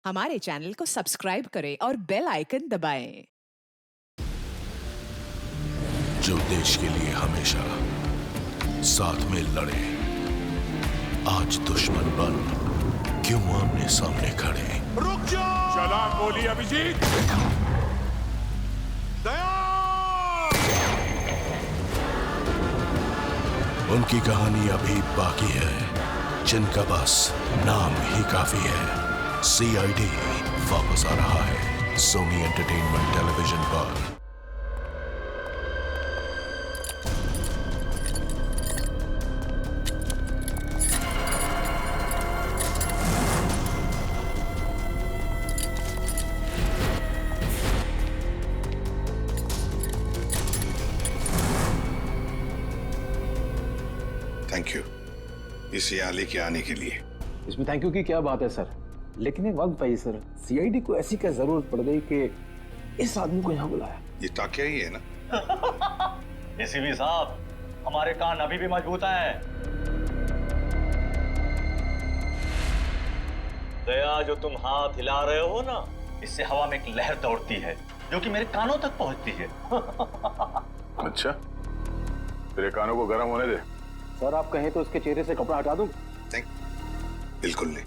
हमारे चैनल को सब्सक्राइब करें और बेल आइकन दबाएं। जो देश के लिए हमेशा साथ में लड़े, आज दुश्मन बन क्यों आमने सामने खड़े। रुक जाओ! चला गोली अभिजीत। दया! उनकी कहानी अभी बाकी है, जिनका बस नाम ही काफी है। सीआईडी वापस आ रहा है सोनी एंटरटेनमेंट टेलीविजन पर। थैंक यू इस यहाँ लेके आने के लिए। इसमें थैंक यू की क्या बात है सर, लेकिन एक वक्त भाई सर, सीआईडी को ऐसी क्या जरूरत पड़ गई कि इस आदमी को यहाँ बुलाया? ये टाकिया ही है ना? एसीपी साहब, हमारे कान अभी भी मजबूत हैं। दया, जो तुम हाथ हिला रहे हो ना, इससे हवा में एक लहर दौड़ती है जो कि मेरे कानों तक पहुंचती है। अच्छा, तेरे कानों को गर्म होने दे। सर आप कहें तो इसके चेहरे से कपड़ा हटा दूं? बिल्कुल नहीं,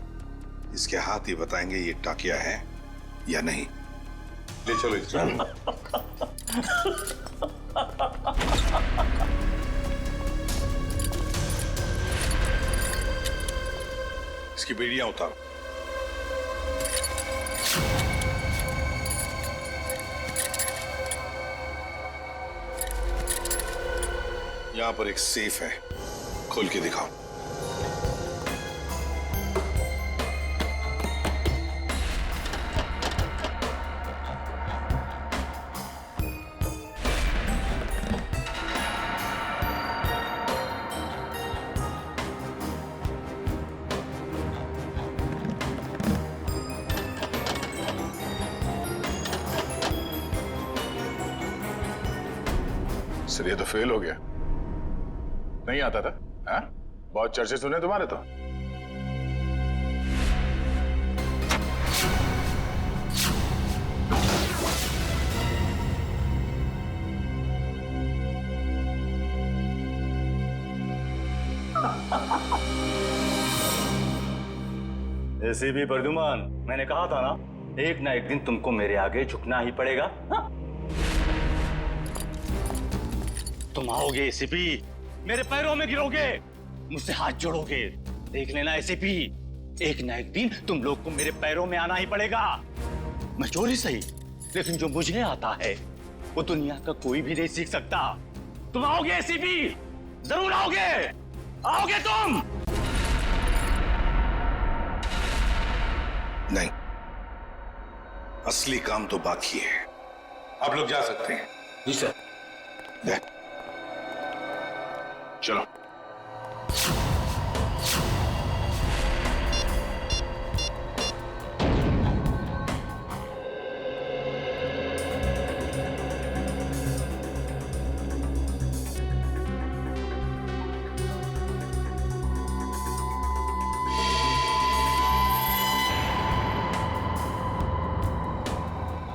इसके हाथ ही बताएंगे ये टाकिया है या नहीं। ले चलो इसको। इसकी बेड़ियां उतारो। यहां पर एक सेफ है, खोल के दिखाओ। सर ये तो फेल हो गया, नहीं आता था। हाँ? बहुत चर्चे सुने तुम्हारे तो। एसीपी प्रद्युमन, मैंने कहा था ना, एक ना एक दिन तुमको मेरे आगे झुकना ही पड़ेगा। हाँ? तुम आओगे एसीपी, मेरे पैरों में गिरोगे, मुझसे हाथ जोड़ोगे। देख लेना एसीपी, एक ना एक दिन तुम लोग को मेरे पैरों में आना ही पड़ेगा। मैं चोरी सही, लेकिन जो मुझे आता है वो दुनिया का कोई भी नहीं सीख सकता। तुम आओगे एसीपी, जरूर आओगे, आओगे तुम। नहीं, असली काम तो बाकी है। आप लोग जा सकते हैं। जी सर। चलो।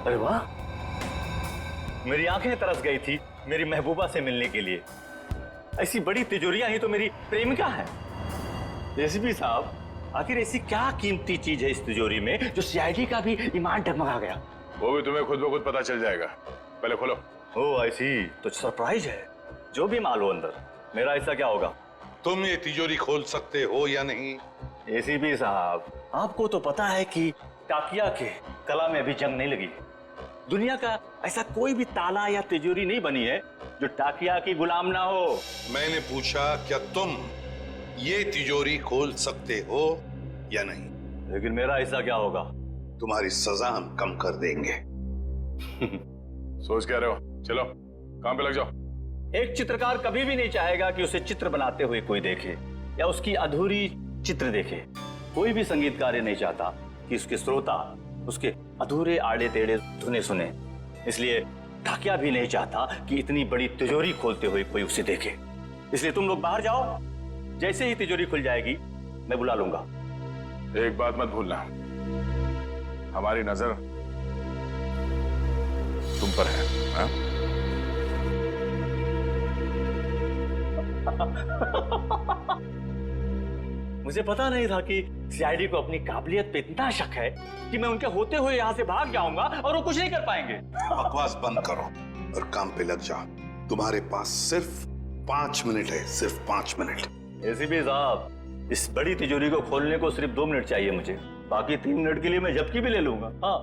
अरे वाह, मेरी आंखें तरस गई थी मेरी महबूबा से मिलने के लिए। ऐसी बड़ी तिजोरियां ही तो मेरी प्रेमिका है। एसीपी साहब, आखिर ऐसी क्या कीमती चीज है इस तिजोरी में जो सीआईडी का भी ईमान डगमगा गया? वो भी तुम्हें खुद ब खुद पता चल जाएगा, पहले खोलो। ओह आई सी, तो सरप्राइज है। जो भी माल हो अंदर, मेरा हिस्सा क्या होगा? तुम ये तिजोरी खोल सकते हो या नहीं? एसीपी साहब, आपको तो पता है कि टाकिया के कला में अभी जंग नहीं लगी। दुनिया का ऐसा कोई भी ताला या तिजोरी नहीं बनी है जो टाकिया की गुलाम ना हो। मैंने पूछा क्या तुम ये तिजोरी खोल सकते हो या नहीं? लेकिन मेरा हिस्सा क्या होगा? तुम्हारी सजा हम कम कर देंगे। सोच क्या रहे हो? चलो काम पे लग जाओ। एक चित्रकार कभी भी नहीं चाहेगा कि उसे चित्र बनाते हुए कोई देखे या उसकी अधूरी चित्र देखे। कोई भी संगीतकार ये नहीं चाहता कि उसके श्रोता उसके अधूरे आड़े टेढ़े धुने सुने। इसलिए टाकिया भी नहीं चाहता कि इतनी बड़ी तिजोरी खोलते हुए कोई उसे देखे। इसलिए तुम लोग बाहर जाओ, जैसे ही तिजोरी खुल जाएगी मैं बुला लूंगा। एक बात मत भूलना, हमारी नजर तुम पर है, हाँ? मुझे पता नहीं था कि सीआईडी को अपनी काबिलियत पे इतना शक है कि मैं उनके होते हुए यहाँ से भाग जाऊंगा और वो कुछ नहीं कर पाएंगे। बकवास बंद करो और काम पे लग जाओ। तुम्हारे पास सिर्फ 5 मिनट है, सिर्फ 5 मिनट। एसीपी साहब, इस बड़ी तिजोरी को खोलने को सिर्फ 2 मिनट चाहिए मुझे, बाकी 3 मिनट के लिए मैं झपकी भी ले लूंगा। हाँ।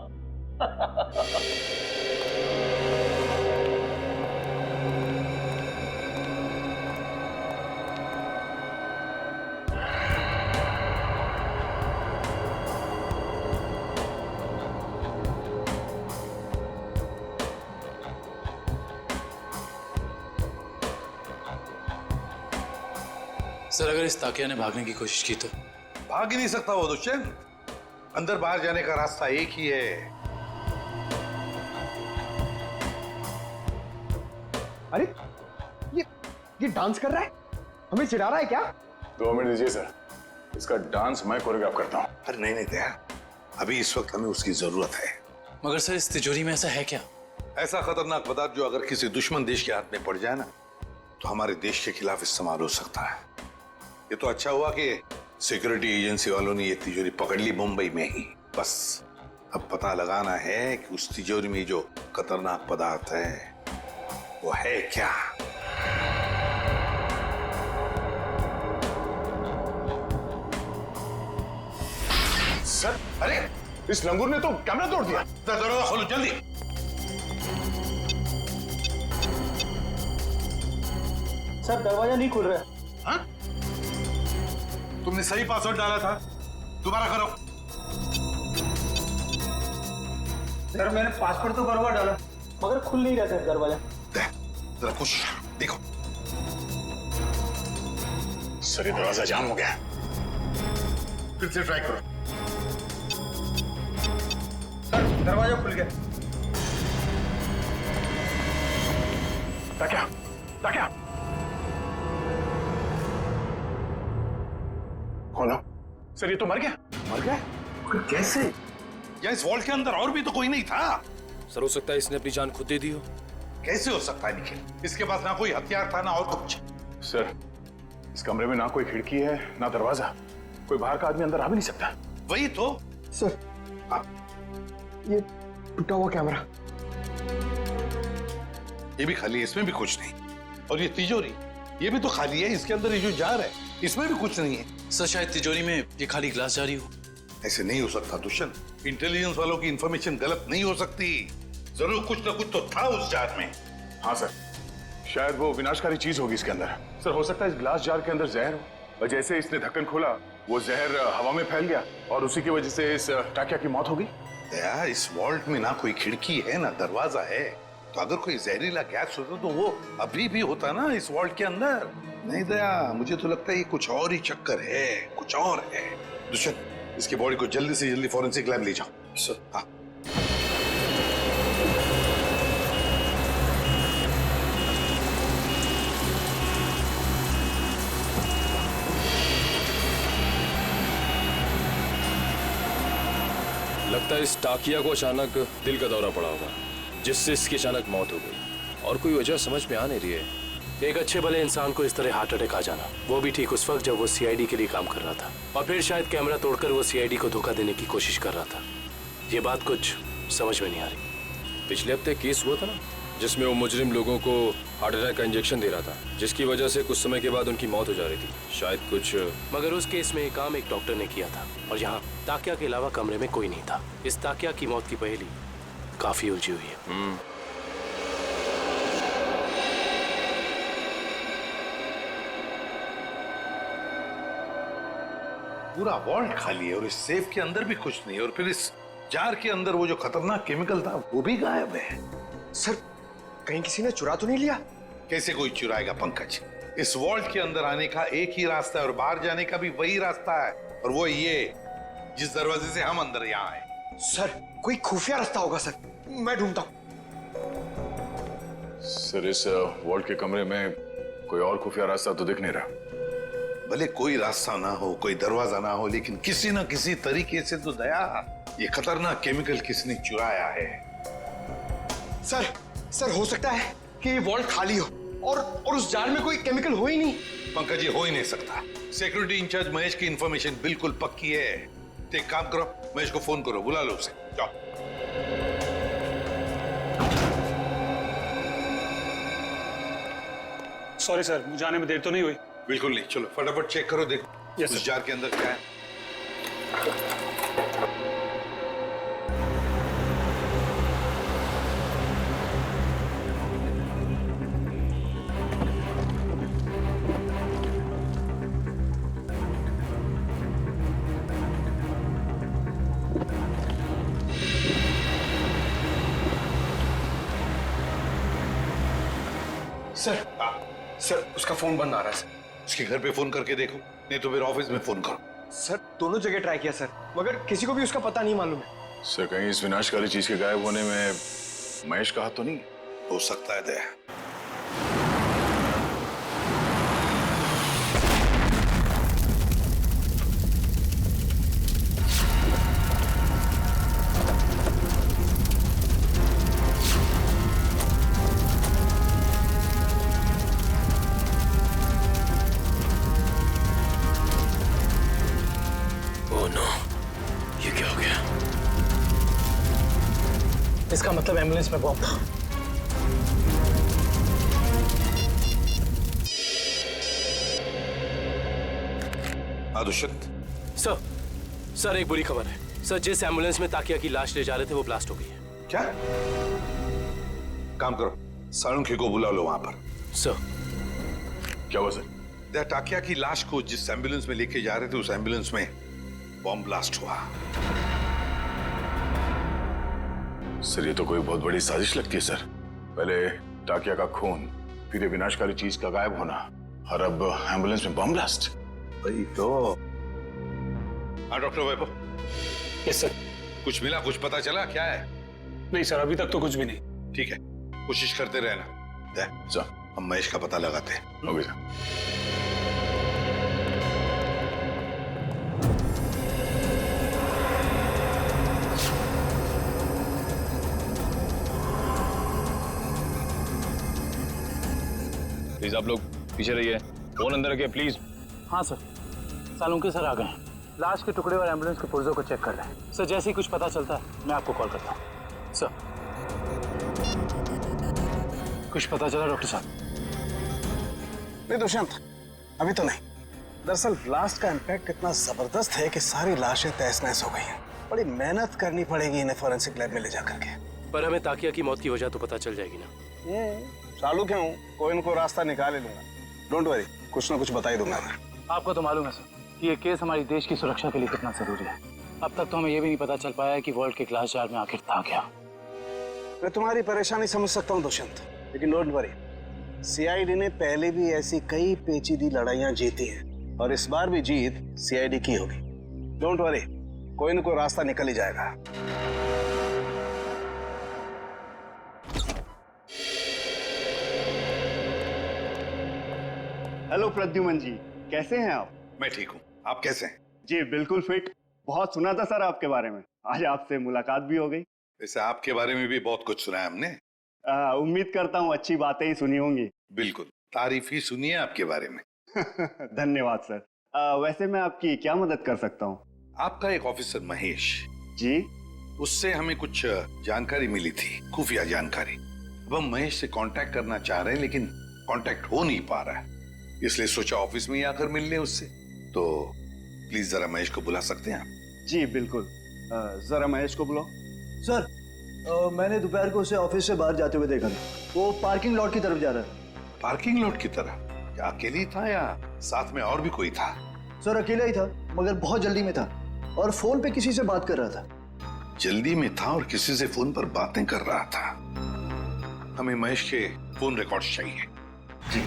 सर, अगर इस ताकिया ने भागने की कोशिश की तो? भाग ही नहीं सकता वो दुष्यंत। अंदर बाहर जाने का रास्ता एक ही है। अरे ये डांस कर रहा है, हमें चिढ़ा रहा है क्या? 2 मिनट दीजिए सर, इसका डांस मैं कोरियोग्राफ करता हूँ। अरे नहीं नहीं दया, अभी इस वक्त हमें उसकी जरूरत है। मगर सर, इस तिजोरी में ऐसा है क्या? ऐसा खतरनाक पदार्थ जो अगर किसी दुश्मन देश के हाथ में पड़ जाए ना, तो हमारे देश के खिलाफ इस्तेमाल हो सकता है। ये तो अच्छा हुआ कि सिक्योरिटी एजेंसी वालों ने ये तिजोरी पकड़ ली मुंबई में ही। बस अब पता लगाना है कि उस तिजोरी में जो खतरनाक पदार्थ है वो है क्या। सर, अरे इस लंगूर ने तो कैमरा तोड़ दिया। दरवाजा खोलो जल्दी। सर, दरवाजा नहीं खुल रहा है। हाँ? तुमने सही पासवर्ड डाला था, दोबारा करो। सर, मैंने पासवर्ड तो बराबर डाला मगर खुल नहीं रहा सर दरवाजा। जरा कुछ देखो। सर, ये दरवाजा जाम हो गया। फिर से ट्राई करो। सर, दरवाजा खुल गया। ताकिया, ताकिया, खोलो। सर, ये तो मर गया। मर गया? कैसे? या इस वॉल्ट के अंदर और भी तो कोई नहीं था। सर, हो सकता है इसने अपनी जान खुद दे दी हो। कैसे हो सकता है निखिल? इसके पास ना कोई हथियार था ना और कुछ। सर, इस कमरे में ना कोई खिड़की है ना दरवाजा, कोई बाहर का आदमी अंदर आ भी नहीं सकता। वही तो। सर, ये टूटा हुआ कैमरा। ये भी खाली है, इसमें भी कुछ नहीं। और ये तिजोरी, ये भी तो खाली है, इसके अंदर ये जो जार है इसमें भी कुछ नहीं है। सर, शायद तिजोरी में ये खाली ग्लास जारी हो। ऐसे नहीं हो सकता दुष्यंत। इंटेलिजेंस वालों की इंफॉर्मेशन गलत नहीं हो सकती। जरूर कुछ ना कुछ तो था उस जार में। हाँ सर, शायद वो विनाशकारी चीज होगी इसके अंदर। सर, हो सकता है इस ग्लास जार के अंदर जहर हो, और जैसे इसने ढक्कन खोला वो जहर हवा में फैल गया और उसी की वजह से इस टाकिया की मौत हो गई। दया, इस वॉल्ट में ना कोई खिड़की है ना दरवाजा है, तो अगर कोई जहरीला गैस होता तो वो अभी भी होता ना इस वॉल्ट के अंदर। नहीं दया, मुझे तो लगता है ये कुछ और ही चक्कर है, कुछ और है। दुष्यंत, इसकी बॉडी को जल्दी से जल्दी फॉरेंसिक लैब ले जाओ। सर, हाँ। लगता है इस टाकिया को अचानक दिल का दौरा पड़ा होगा, जिससे इसकी अचानक मौत हो गई, और कोई वजह समझ में आ नहीं रही है। एक अच्छे भले इंसान को इस तरह हार्ट अटैक आ जाना, वो भी ठीक उस वक्त जब वो सीआईडी के लिए काम कर रहा था, और फिर शायद कैमरा तोड़कर वो सीआईडी को धोखा देने की कोशिश कर रहा था। ये बात कुछ समझ में नहीं आ रही। पिछले हफ्ते केस हुआ था ना, जिसमें वो मुजरिम लोगों को हार्ट अटैक का इंजेक्शन दे रहा था, जिसकी वजह से कुछ समय के बाद उनकी मौत हो जा रही थी। शायद कुछ, मगर उस केस में काम एक डॉक्टर ने किया था, और यहाँ ताकिया के अलावा कमरे में कोई नहीं था। इस ताकिया की मौत की पहेली काफी उलझी हुई है। पूरा वॉल्ट खाली है और इस सेफ के अंदर भी कुछ नहीं, और फिर इस जार के अंदर वो जो खतरनाक केमिकल था वो भी गायब है। सर, कहीं किसी ने चुरा तो नहीं लिया? कैसे कोई चुराएगा पंकज? इस वॉल्ट के अंदर आने का एक ही रास्ता है और बाहर जाने का भी वही रास्ता है, और वो ये जिस दरवाजे से हम अंदर यहाँ आए। सर, कोई खुफिया रास्ता होगा सर, मैं ढूंढता हूँ। सर, इस वॉल्ट के कमरे में कोई और खुफिया रास्ता तो दिख नहीं रहा। भले कोई रास्ता ना हो, कोई दरवाजा ना हो, लेकिन किसी ना किसी तरीके से तो दया ये खतरनाक केमिकल किसने चुराया है? सर हो सकता है कि ये वॉल्ट खाली हो और उस जार में कोई केमिकल हो ही नहीं। पंकज, ये हो ही नहीं सकता। सिक्योरिटी इंचार्ज महेश की इंफॉर्मेशन बिल्कुल पक्की है। तो एक काम करो, महेश को फोन करो, बुला लो उसे। जाओ। सॉरी सर, मुझे आने में देर तो नहीं हुई? बिल्कुल नहीं, चलो फटाफट चेक करो, देखो Yes, उस sir. जार के अंदर क्या है। सर उसका फोन बंद आ रहा है सर। उसके घर पे फोन करके देखो, नहीं तो फिर ऑफिस में फोन करो। सर दोनों जगह ट्राई किया सर, मगर किसी को भी उसका पता नहीं मालूम है। सर कहीं इस विनाशकारी चीज के गायब होने में महेश का हाथ तो नहीं? हो सकता है दया। ओह नो, ये क्या हो गया? इसका मतलब एम्बुलेंस में बॉम्ब था। दुष्यंत, सर एक बुरी खबर है। सर जिस एम्बुलेंस में ताकिया की लाश ले जा रहे थे वो ब्लास्ट हो गई है। क्या? काम करो, साळुंखे को बुला लो वहां पर। सर क्या हुआ सर? दया, टाकिया की लाश को जिस एम्बुलेंस में लेके जा रहे थे उस एम्बुलेंस में बॉम्ब ब्लास्ट हुआ। सर ये तो कोई बहुत बड़ी साजिश लगती है सर। पहले टाकिया का खून, फिर ये विनाशकारी चीज का गायब होना, और अब एम्बुलेंस में बम ब्लास्ट। वही तो। हाँ डॉक्टर वैभव। Yes sir. कुछ मिला, कुछ पता चला क्या है? नहीं सर, अभी तक तो कुछ भी नहीं। ठीक है, कोशिश करते रहना। दया, सर हम महेश का पता लगाते हैं। Okay sir. प्लीज आप लोग पीछे रहिए, फोन अंदर रखिए प्लीज। हाँ सर, सालुंके सर आ गए हैं। लाश के टुकड़े और एम्बुलेंस के पुर्जों को चेक कर रहे हैं। सर जैसे ही कुछ पता चलता है मैं आपको कॉल करता हूँ। सर कुछ पता चला डॉक्टर साहब? नहीं दुष्यंत, अभी तो नहीं। दरअसल ब्लास्ट का इम्पैक्ट इतना जबरदस्त है कि सारी लाशें तहस नहस हो गई हैं। बड़ी मेहनत करनी पड़ेगी इन्हें फॉरेंसिक लैब में ले जाकर के। पर हमें ताकिया की मौत की वजह तो पता चल जाएगी ना। चालू क्यों, कोई इनको रास्ता निकाल ही लूंगा। डोंट वरी, कुछ ना कुछ बता ही दूंगा मैं। आपको तो मालूम है सर कि ये केस हमारी देश की सुरक्षा के लिए कितना जरूरी है। अब तक तो हमें ये भी नहीं पता चल पाया है कि वॉल्ट के ग्लास जार में आखिर था क्या। मैं तुम्हारी परेशानी समझ सकता हूँ दुष्यंत, लेकिन डोंट वरी, सीआईडी ने पहले भी ऐसी कई पेचीदी लड़ाइयां जीती हैं और इस बार भी जीत सीआईडी की होगी। डोंट वरी, कोई न कोई रास्ता निकल ही जाएगा। हेलो प्रद्युमन जी, कैसे हैं आप? मैं ठीक हूँ, आप कैसे हैं? जी बिल्कुल फिट। बहुत सुना था सर आपके बारे में, आज आपसे मुलाकात भी हो गई। वैसे आपके बारे में भी बहुत कुछ सुना है हमने। उम्मीद करता हूँ अच्छी बातें ही सुनी होंगी। बिल्कुल, तारीफ ही सुनी है आपके बारे में। धन्यवाद सर। वैसे मैं आपकी क्या मदद कर सकता हूँ? आपका एक ऑफिसर महेश जी, उससे हमें कुछ जानकारी मिली थी, खुफिया जानकारी। अब हम महेश से कांटेक्ट करना चाह रहे हैं लेकिन कांटेक्ट हो नहीं पा रहा है, इसलिए सोचा ऑफिस में ही आकर मिल लें उससे। तो प्लीज जरा महेश को बुला सकते हैं आप? जी बिल्कुल, जरा महेश को बुलाओ। सर मैंने दोपहर को उसे ऑफिस से बाहर जाते हुए देखा था। वो पार्किंग लॉट की तरफ जा रहा है। पार्किंग लॉट की तरफ? क्या अकेले ही था या साथ में और भी कोई था? सर अकेला ही था, मगर बहुत जल्दी में था और फोन पे किसी से बात कर रहा था। जल्दी में था और किसी से फोन पर बातें कर रहा था। हमें महेश के फोन रिकॉर्ड्स चाहिए। जी।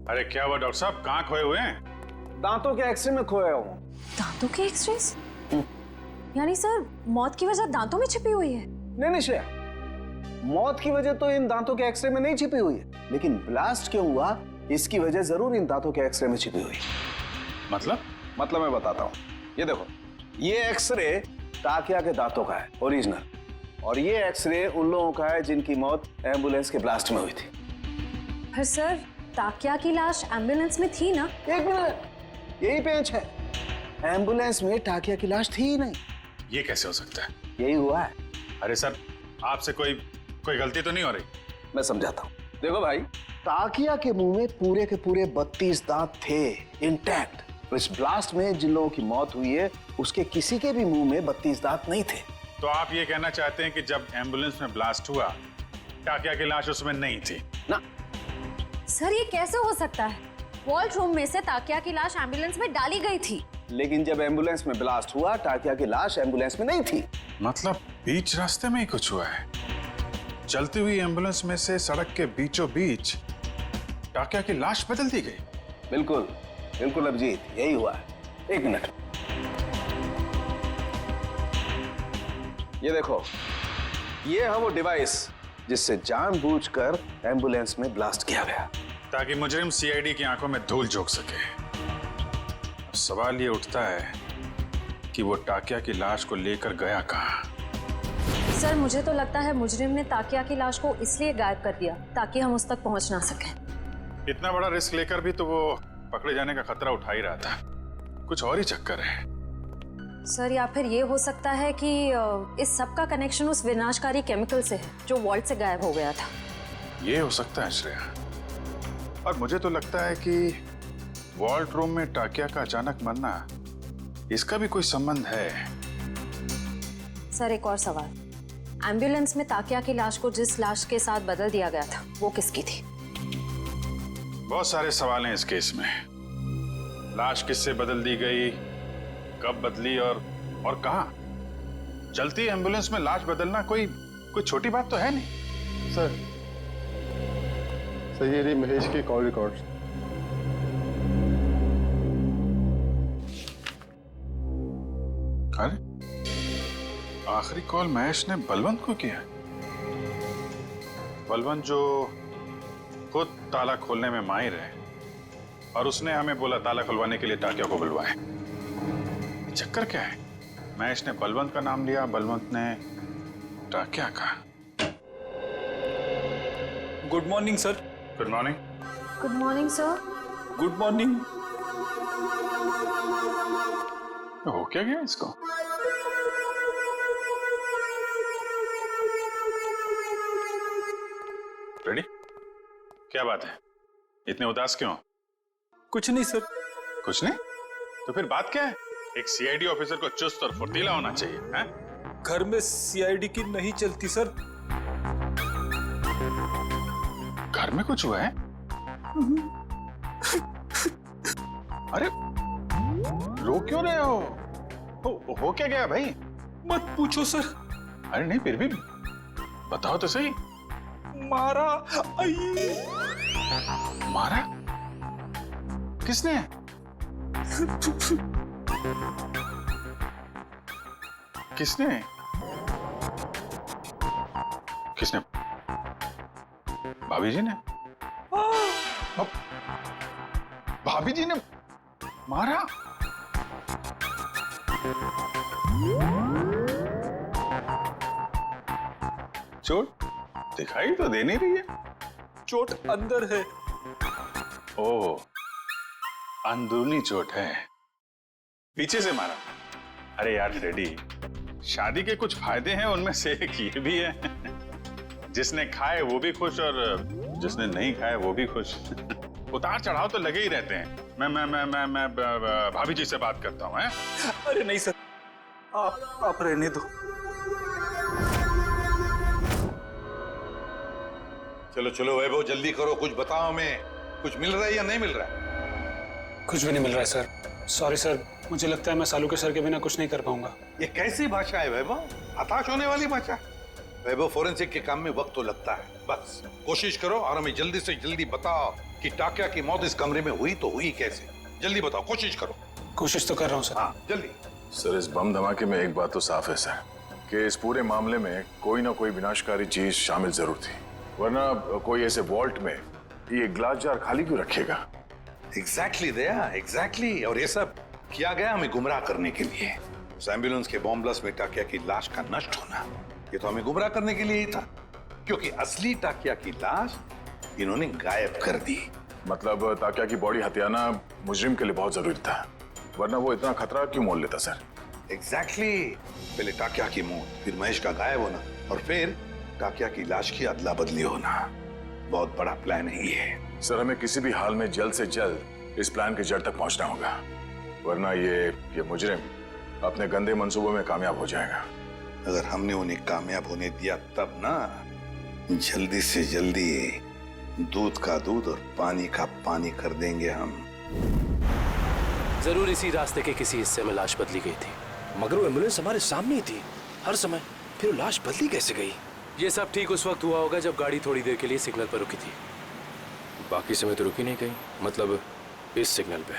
अरे क्या हुआ डॉक्टर साहब, कहाँ खोए हुए हैं? दांतों के एक्सरे में खोया हूँ। दांतों के एक्सरेस? यानी सर मौत की वजह दांतों में छिपी हुई है? नहीं नहीं श्रेया, मौत की वजह तो इन दांतों के एक्सरे में नहीं छिपी हुई है, लेकिन ब्लास्ट क्यों हुआ इसकी वजह जरूर इन दांतों के एक्सरे में छिपी हुई है। मतलब मैं बताता हूँ। ये देखो, ये एक्सरे ताकिया के दांतों का है, ओरिजिनल। और ये एक्सरे उन लोगों का है जिनकी मौत एम्बुलेंस के ब्लास्ट में हुई थी। पर सर, ताकिया की लाश एम्बुलेंस में थी ना? एक मिनट, यही पेंच है। एम्बुलेंस में ताकिया की लाश थी ही नहीं। ये कैसे हो सकता है? यही हुआ है। अरे सर, आपसे कोई गलती तो नहीं हो रही? मैं समझाता हूँ। देखो भाई, ताकिया के मुंह में पूरे के पूरे 32 दांत थे, इंटैक्ट। इस ब्लास्ट में जिन लोगों की मौत हुई है, उसके किसी के भी मुंह में 32 दांत नहीं थे। तो आप ये कहना चाहते हैं कि जब एम्बुलेंस में ब्लास्ट हुआ, टाकिया की लाश उसमें नहीं थी? ना। सर, ये कैसे हो सकता है? वॉल्ट रूम में से ताकिया की लाश एम्बुलेंस में डाली गई थी। लेकिन जब एम्बुलेंस में ब्लास्ट हुआ, टाकिया की लाश एम्बुलेंस में नहीं थी। मतलब बीच रास्ते में ही कुछ हुआ है। चलती हुई एम्बुलेंस में से सड़क के बीचों बीच टाकिया की लाश बदल दी गई। बिल्कुल बिल्कुल अभिजीत, यही हुआ है। एक मिनट, ये देखो, ये है वो डिवाइस जिससे जानबूझकर एम्बुलेंस में ब्लास्ट किया गया, ताकि मुजरिम सीआईडी की आंखों में धूल झोंक सके। अब सवाल ये उठता है कि वो टाकिया की लाश को लेकर गया कहां? सर, मुझे तो लगता है मुजरिम ने ताकिया की लाश को इसलिए गायब कर दिया ताकि हम उस तक पहुंच ना सकें। इतना बड़ा रिस्क लेकर भी तो वो पकड़े जाने का खतरा उठा ही रहा था। कुछ और ही चक्कर है। सर, या फिर ये हो सकता है कि इस सब का कनेक्शन उस विनाशकारी केमिकल से है जो वॉल्ट से गायब हो गया था। ये हो सकता है श्रेया। और मुझे तो लगता है कि वॉल्ट रूम में टाकिया का अचानक मरना, इसका भी कोई संबंध है। सर, एक और सवाल। एम्बुलेंस में ताकिया की लाश को जिस लाश के साथ बदल दिया गया था, वो किसकी थी? बहुत सारे सवाल हैं इस केस में। लाश किससे बदल दी गई, कब बदली और कहां? चलती एम्बुलेंस में लाश बदलना कोई छोटी बात तो है नहीं। सर ये रही महेश की कॉल रिकॉर्ड। अरे, आखिरी कॉल महेश ने बलवंत को किया। बलवंत जो खुद ताला खोलने में माहिर है, और उसने हमें बोला ताला खुलवाने के लिए टाकिया को बुलवाए। चक्कर क्या है? महेश ने बलवंत का नाम लिया, बलवंत ने टाकिया का। Good morning sir. Good morning. Good morning sir. Good morning. हो क्या गया इसको? रेडी? क्या बात है? इतने उदास क्यों? कुछ नहीं सर। कुछ नहीं? तो फिर बात क्या है? एक सीआईडी ऑफिसर को चुस्त और फुर्तीला होना चाहिए, हैं? घर में सीआईडी की नहीं चलती सर। घर में कुछ हुआ है? अरे, रो क्यों रहे हो? हो क्या गया भाई? मत पूछो सर। अरे नहीं, फिर भी बताओ तो सही। मारा। मारा? किसने? किसने? किसने? भाभी जी ने? भाभी जी ने मारा? चोट दिखाई तो दे नहीं रही है। चोट अंदर है। ओह, अंदरूनी चोट है। पीछे से मारा? अरे यार रेडी, शादी के कुछ फायदे हैं, उनमें से एक ये भी है। जिसने खाए वो भी खुश और जिसने नहीं खाए वो भी खुश। उतार चढ़ाव तो लगे ही रहते हैं। मैं भाभी जी से बात करता हूँ। अरे नहीं सर, आप रहने दो। चलो चलो वैभव, जल्दी करो, कुछ बताओ हमें। कुछ मिल रहा है या नहीं मिल रहा है? कुछ भी नहीं मिल रहा है सर। सॉरी सर, मुझे लगता है मैं सालू के सर के बिना कुछ नहीं कर पाऊंगा। ये कैसी भाषा है वैभव? हताश होने वाली भाषा। वैभव, फोरेंसिक के काम में वक्त तो लगता है, बस कोशिश करो और हमें जल्दी से जल्दी बताओ कि टाकिया की मौत इस कमरे में हुई तो हुई कैसे। जल्दी बताओ, कोशिश करो। कोशिश तो कर रहा हूँ सर। हाँ, जल्दी। सर, इस बम धमाके में एक बात तो साफ है सर, कि इस पूरे मामले में कोई ना कोई विनाशकारी चीज शामिल जरूर थी, वरना कोई ऐसे वॉल्ट में ये ग्लास जार खाली क्यों रखेगा? एग्जैक्टली दया, एग्जैक्टली। और ये सब किया गया हमें गुमराह करने के लिए। उस एम्बुलेंस के बॉम्ब ब्लास्ट में टाकिया की लाश का नष्ट होना, ये तो हमें गुमराह करने के लिए ही था, क्योंकि असली टाकिया की लाश इन्होंने गायब कर दी। मतलब ताकिया की बॉडी हथियाना मुजरिम के लिए बहुत जरूरी था, वरना वो इतना खतरा क्यों मोल लेता सर? एग्जैक्टली। पहले टाकिया की मौत, फिर महेश का गायब होना, और फिर टाकिया की लाश की अदला बदली होना। बहुत बड़ा प्लान है ये। सर, हमें किसी भी हाल में जल्द से जल्द इस प्लान की जड़ तक पहुंचना होगा, वरना ये मुजरिम अपने गंदे मंसूबों में कामयाब हो जाएगा। अगर हमने उन्हें कामयाब होने दिया तब ना, जल्दी से जल्दी दूध का दूध और पानी का पानी कर देंगे हम। जरूर इसी रास्ते के किसी हिस्से में लाश बदली गई थी। मगर वो एम्बुलेंस हमारे सामने ही थी हर समय, फिर लाश बदली कैसे गई? ये सब ठीक उस वक्त हुआ होगा जब गाड़ी थोड़ी देर के लिए सिग्नल पर रुकी थी। बाकी समय तो रुकी नहीं गई, मतलब इस सिग्नल पे।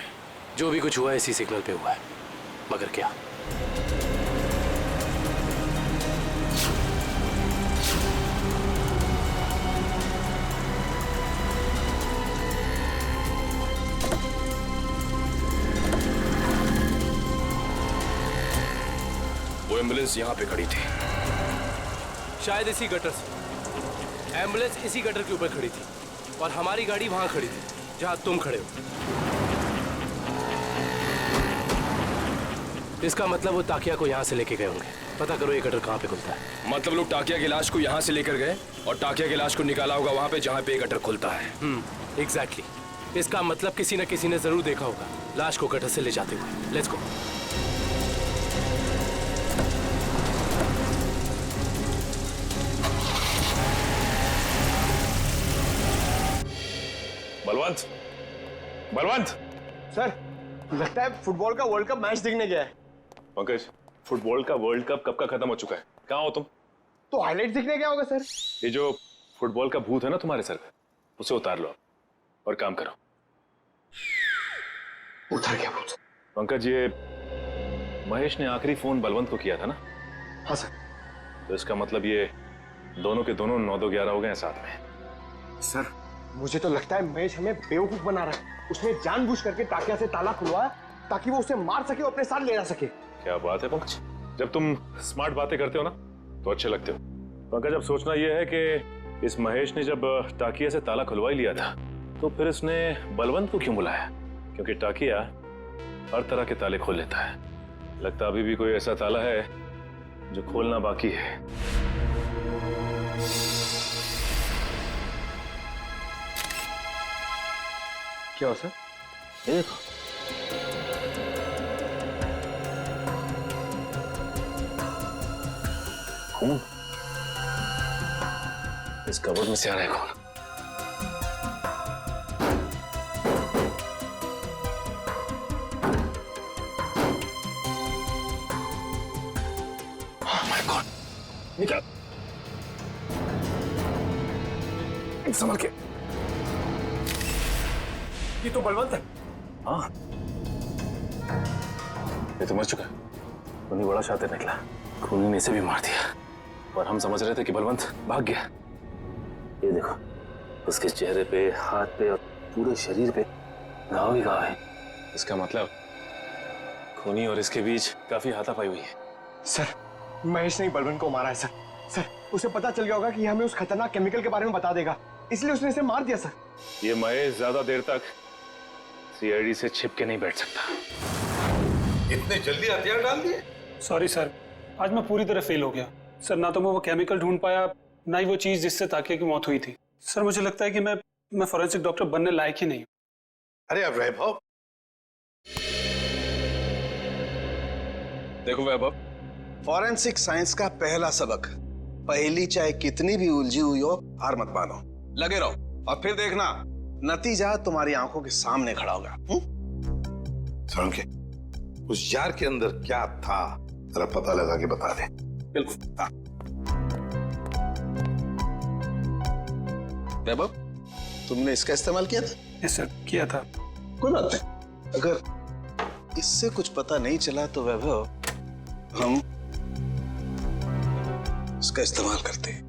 जो भी कुछ हुआ इसी सिग्नल पे हुआ है, मगर क्या? वो एम्बुलेंस यहाँ पे खड़ी थी, शायद इसी गटर से। एम्बुलेंस इसी गटर के ऊपर खड़ी थी और हमारी गाड़ी वहां खड़ी थी जहां तुम खड़े हो। इसका मतलब वो ताकिया को यहाँ से लेके गए होंगे। पता करो ये गटर कहाँ पे खुलता है। मतलब लोग टाकिया की लाश को यहाँ से लेकर गए और टाकिया की लाश को निकाला होगा वहाँ पे जहाँ पे ये गटर खुलता है। एग्जैक्टली। इसका मतलब किसी न किसी ने जरूर देखा होगा लाश को गटर से ले जाते हुए। Let's go. Balwant, Balwant! Sir, लगता है फुटबॉल का वर्ल्ड कप मैच देखने गया है। पंकज, फुटबॉल का वर्ल्ड कप कब का खत्म हो चुका है? कहाँ हो तुम? तो हाईलाइट देखने गया होगा सर। ये जो फुटबॉल का भूत है ना तुम्हारे सर पे, उसे उतार लो और काम करो। उतार क्या भूत? पंकज, ये महेश ने आखिरी फोन बलवंत को किया था ना? हाँ सर। तो इसका मतलब ये दोनों के दोनों 9-2-11 हो गए हैं साथ में। सर, मुझे तो लगता है महेश हमें बेवकूफ बना रहा है। उसने जानबूझ करके टाकिया से ताला खुलवाया ताकि वो उसे मार सके और अपने साथ ले जा सके। क्या बात है पंकज, जब तुम स्मार्ट बातें करते हो ना तो अच्छे लगते हो। पंकज, अब सोचना यह है कि इस महेश ने जब टाकिया से ताला खुलवा ही लिया था तो फिर उसने बलवंत को क्यों बुलाया? क्योंकि टाकिया हर तरह के ताले खोल लेता है। लगता अभी भी कोई ऐसा ताला है जो खोलना बाकी है। क्या हो सर? ये देखो। खून इस कबर्ड में से आ रहा है। खून निकाल, संभल के। ये तो बलवंत है। हाँ, ये तो मर चुका है। खूनी बड़ा शातिर निकला, खूनी ने इसे भी मार दिया और हम समझ रहे थे कि बलवंत भाग गया। ये देखो, उसके चेहरे पे, हाथ पे और पूरे शरीर पे घाव ही घाव है। इसका मतलब खूनी और इसके बीच काफी हाथापाई हुई है। सर, महेश ने ही बलवंत को मारा है सर। सर, उसे पता चल गया होगा कि हमें उस खतरनाक केमिकल के बारे में बता देगा, इसलिए उसने इसे मार दिया सर। ये महेश ज्यादा देर तक सीआईडी से छिप के नहीं बैठ सकता। इतने जल्दी हथियार डाल दिए? सॉरी सर, आज मैं पूरी तरह फेल हो गया सर। ना तो मैं वो केमिकल ढूंढ पाया, ना ही वो चीज जिससे ताकिया की मौत हुई थी। सर, मुझे लगता है कि मैं फॉरेंसिक डॉक्टर बनने लायक ही नहीं हूँ। अरे अब वैभव, देखो वैभव, फॉरेंसिक साइंस का पहला सबक, पहेली चाहे कितनी भी उलझी हुई हो हार मत मानो, लगे रहो और फिर देखना नतीजा तुम्हारी आंखों के सामने खड़ा होगा। के उस जार के अंदर क्या था जरा पता लगा के बता दे। बिल्कुल। हाँ। वैभव, तुमने इसका इस्तेमाल किया था? यस सर, किया था। कोई बात नहीं, अगर इससे कुछ पता नहीं चला तो वैभव हम इसका इस्तेमाल करते हैं।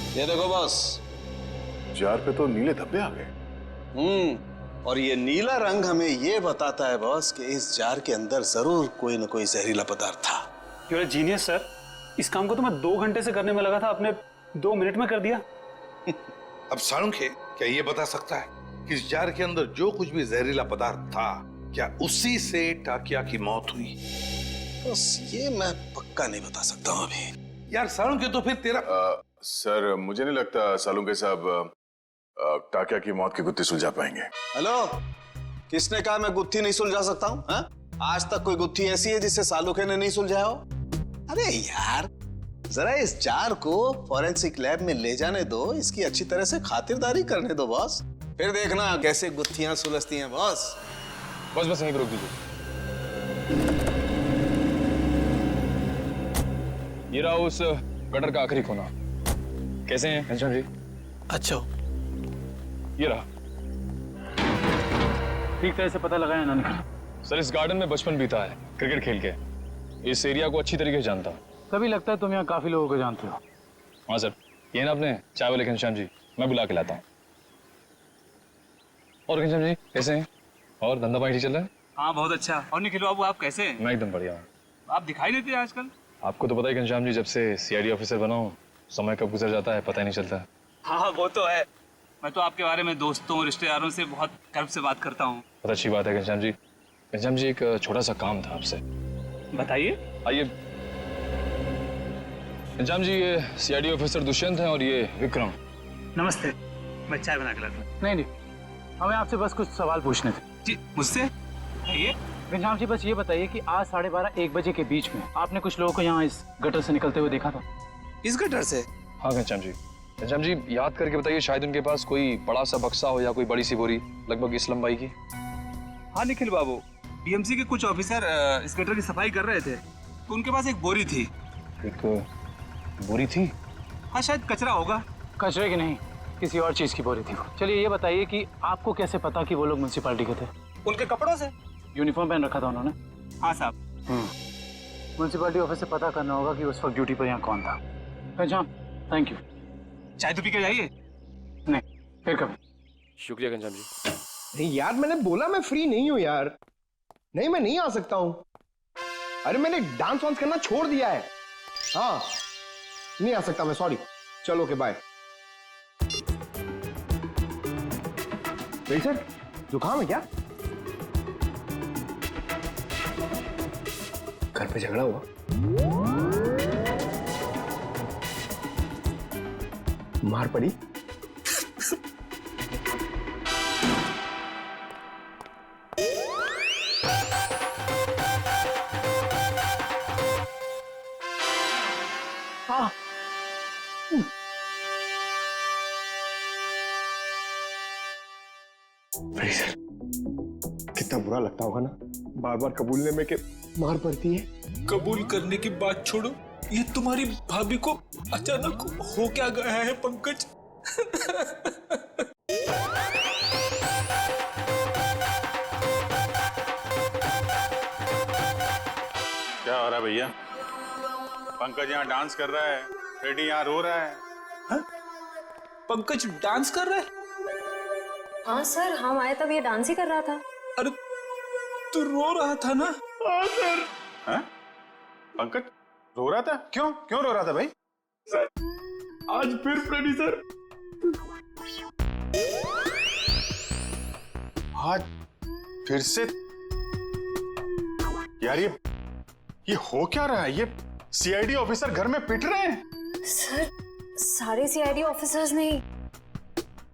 ये देखो बॉस, जार पे तो नीले धब्बे आ गए। और ये नीला रंग हमें ये बताता है बॉस कि इस जार के अंदर जरूर कोई ना कोई जहरीला पदार्थ था। You are genius sir. इस काम को तो मैं 2 घंटे से करने में लगा था, आपने 2 मिनट में कर दिया। अब साळुंखे क्या ये बता सकता है कि इस जार के अंदर जो कुछ भी जहरीला पदार्थ था, क्या उसी से टाकिया की मौत हुई? बस ये मैं पक्का नहीं बता सकता हूँ अभी। यार साळुंखे, तो फिर तेरा सर मुझे नहीं लगता सालुंखे साहब टाकिया की मौत की गुत्थी सुलझा पाएंगे। हेलो, किसने कहा मैं गुत्थी नहीं सुलझा सकता हूँ? आज तक कोई गुत्थी ऐसी है जिसे सालुखे ने नहीं सुलझाया हो? अरे यार, जरा इस जार को फॉरेंसिक लैब में ले जाने दो, इसकी अच्छी तरह से खातिरदारी करने दो बॉस, फिर देखना कैसे गुत्थियां सुलझती हैं बॉस। बस यहीं पर रोक दीजिए। ये रहा उस गटर का आखिरी कोना। कैसे हैं घनश्याम जी? अच्छा, ये रहा। ठीक तरह से पता लगाया ना? सर इस गार्डन में बचपन बीता है क्रिकेट खेल के। इस एरिया को अच्छी तरीके से जानता हूँ। तभी लगता है तुम यहाँ काफी लोगों को जानते हो। हाँ सर, ये ना अपने चाय वाले घनश्याम जी, मैं बुला के लाता हूँ। और घनश्याम जी कैसे हैं? और धंधा पानी ठीक चल रहा है? हाँ बहुत अच्छा। और निखिल बाबू आप कैसे हैं? मैं एकदम बढ़िया हूँ। आप दिखाई नहीं देते आजकल। आपको तो पता ही घनश्याम जी, जब से सीआईडी ऑफिसर बना हूँ, समय कब गुजर जाता है पता ही नहीं चलता। हाँ वो तो है। मैं तो आपके बारे में दोस्तों रिश्तेदारों से बहुत गर्व से बात करता हूँ। बहुत अच्छी बात है घनश्याम जी। घनश्याम जी एक छोटा सा काम था आपसे। बताइए। आइए घनश्याम जी, ये सीआईडी ऑफिसर दुष्यंत हैं और ये विक्रम। नमस्ते, मैं चाय बना के लाता हूँ। नहीं, हमें आपसे बस कुछ सवाल पूछने थे। जी मुझसे? ये घनश्याम जी बस ये बताइए कि आज 12:30-1 बजे के बीच में आपने कुछ लोगों को यहाँ इस गटर से निकलते हुए देखा था? इस गटर से? हाँ घनश्याम जी। घनश्याम जी याद करके बताइए, शायद उनके पास कोई बड़ा सा बक्सा हो या कोई बड़ी सी बोरी लगभग इस लंबाई की। हाँ निखिल बाबू, बीएमसी के कुछ ऑफिसर इस गटर की सफाई कर रहे थे, तो उनके पास एक बोरी थी। एक बोरी थी? हाँ शायद कचरा होगा। कचरे की नहीं, किसी और चीज की बोरी थी। चलिए ये बताइए कि आपको कैसे पता कि वो लोग म्युनिसिपैलिटी के थे? उनके कपड़ों से। यूनिफॉर्म पहन रखा था उन्होंने? हाँ साहब। म्युनिसिपैलिटी ऑफिस से पता करना होगा कि उस वक्त ड्यूटी पर यहाँ कौन था। Ghanshyam thank you. चाय तो पी के जाइए। नहीं, फिर कभी। शुक्रिया घनश्याम जी। नहीं यार, मैंने बोला मैं फ्री नहीं हूँ यार। नहीं, मैं नहीं आ सकता हूँ। अरे मैंने डांस वांस करना छोड़ दिया है। हाँ नहीं आ सकता मैं, सॉरी। चलो ओके बाय। सर जुकाम है क्या? घर पे झगड़ा हुआ? मार पड़ी? हाँ। सर कितना बुरा लगता होगा ना बार बार कबूलने में कि मार पड़ती है। कबूल करने की बात छोड़ो, ये तुम्हारी भाभी को अचानक हो क्या गया है पंकज? क्या हो रहा है भैया? पंकज यहाँ डांस कर रहा है, फ्रेडी यहाँ रो रहा है। हा? पंकज डांस कर रहा है? हाँ सर, हम आए तब ये डांस ही कर रहा था। अरे तू रो रहा था ना? हाँ सर। हाँ? पंकज रो रहा था? क्यों रो रहा था भाई? सर आज फिर फ्रेडी सर। आज फिर से? यार ये हो क्या रहा है? ये सीआईडी ऑफिसर घर में पिट रहे हैं? सर सारे सीआईडी ऑफिसर्स नहीं,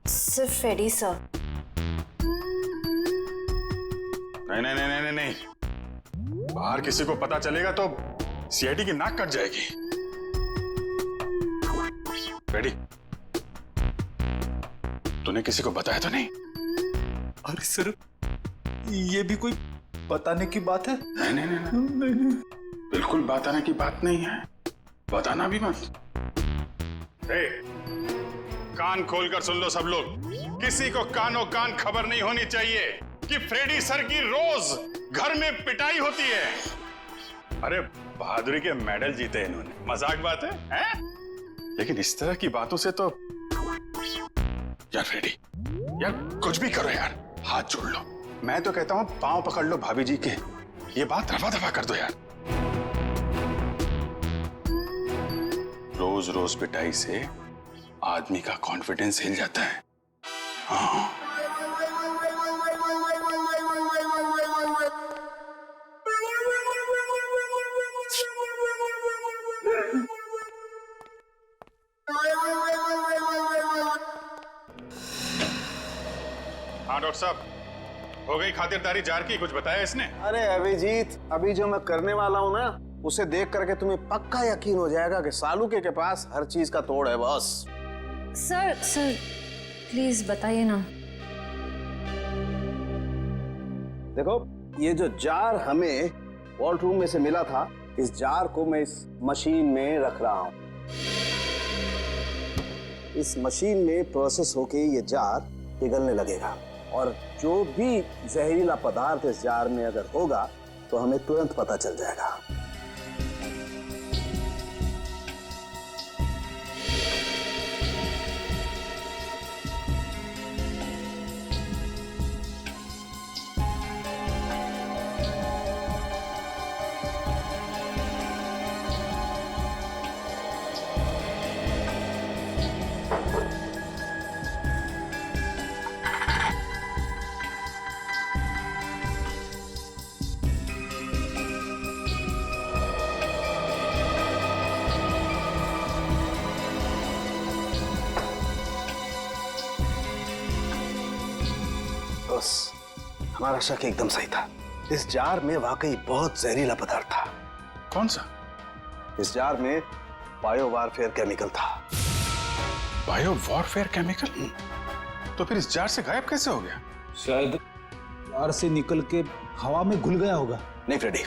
सिर्फ फ्रेडी सर। नहीं, बाहर किसी को पता चलेगा तो सीआईडी की नाक कट जाएगी। फ्रेडी, तूने किसी को बताया तो नहीं? अरे सर ये भी कोई बताने की बात है? नहीं, बिल्कुल बताने की बात नहीं है। बताना भी मत। कान खोलकर सुन लो सब लोग, किसी को कानों कान खबर नहीं होनी चाहिए कि फ्रेडी सर की रोज घर में पिटाई होती है। अरे बहादुरी के मेडल जीते इन्होंने, मजाक बात है? लेकिन इस तरह की बातों से तो यार फ्रेडी, यार कुछ भी करो यार, हाथ जोड़ लो। मैं तो कहता हूँ पांव पकड़ लो भाभी जी के, ये बात रफा दफा कर दो यार। रोज रोज पिटाई से आदमी का कॉन्फिडेंस हिल जाता है। हाँ। हाँ डॉक्टर साहब, हो गई खातिरदारी जार की, कुछ बताया इसने? अरे अभिजीत, अभी जो मैं करने वाला हूँ ना, उसे देख करके तुम्हें पक्का यकीन हो जाएगा कि सालुके के पास हर चीज का तोड़ है बॉस। सर प्लीज बताइए ना। देखो, ये जो जार हमें वॉल्ट रूम में से मिला था, इस जार को मैं इस मशीन में रख रहा हूं। इस मशीन में प्रोसेस होके ये जार पिघलने लगेगा और जो भी जहरीला पदार्थ इस जार में अगर होगा तो हमें तुरंत पता चल जाएगा। बस, हमारा शक एकदम सही था। इस जार में वाकई बहुत जहरीला पदार्थ था। कौन सा? इस जार में बायो वारफेयर केमिकल था। Bio warfare chemical? तो फिर इस जार से गायब कैसे हो गया? शायद जार से निकल के हवा में घुल गया होगा। नहीं फ्रेडी,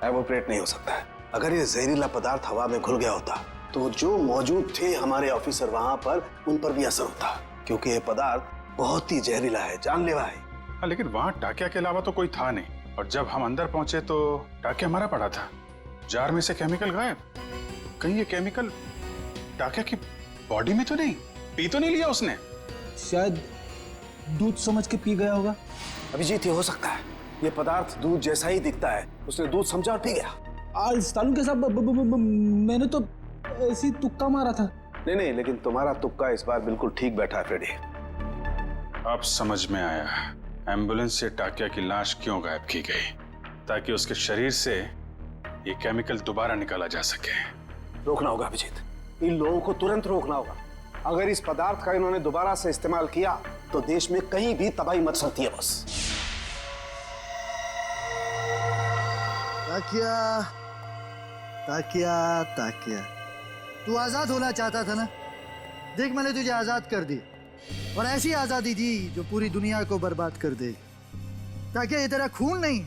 एवोपरेट नहीं हो सकता है। अगर ये जहरीला पदार्थ हवा में घुल गया होता तो जो मौजूद थे हमारे ऑफिसर वहां पर, उन पर भी असर होता, क्योंकि ये पदार्थ बहुत ही जहरीला है, जानलेवा है। हाँ, लेकिन वहां टाकिया के अलावा तो कोई था नहीं, और जब हम अंदर पहुंचे तो टाकिया हमारा पड़ा था, जार में से केमिकल गायब। कहीं ये केमिकल टाकिया की बॉडी में तो नहीं, पी तो नहीं लिया उसने? शायद दूध समझ के पी गया होगा। अभिजीत, ये हो सकता है। ये पदार्थ दूध जैसा ही दिखता है, उसने दूध समझा और पी गया। के साथ मैंने तो ऐसी तुक्का मारा था। नहीं, लेकिन तुम्हारा तुक्का इस बार बिल्कुल ठीक बैठा है फ्रेडी। अब समझ में आया एम्बुलेंस से टाकिया की लाश क्यों गायब की गई, ताकि उसके शरीर से ये केमिकल दोबारा निकाला जा सके। रोकना होगा अभिजीत, इन लोगों को तुरंत रोकना होगा। अगर इस पदार्थ का इन्होंने दोबारा से इस्तेमाल किया तो देश में कहीं भी तबाही मच सकती है। बस ताकिया, ताकिया, ताकिया, तू आजाद होना चाहता था ना? देख, मैंने तुझे आजाद कर दी, और ऐसी आजादी दी जो पूरी दुनिया को बर्बाद कर दे। ताकि ये तेरा खून नहीं,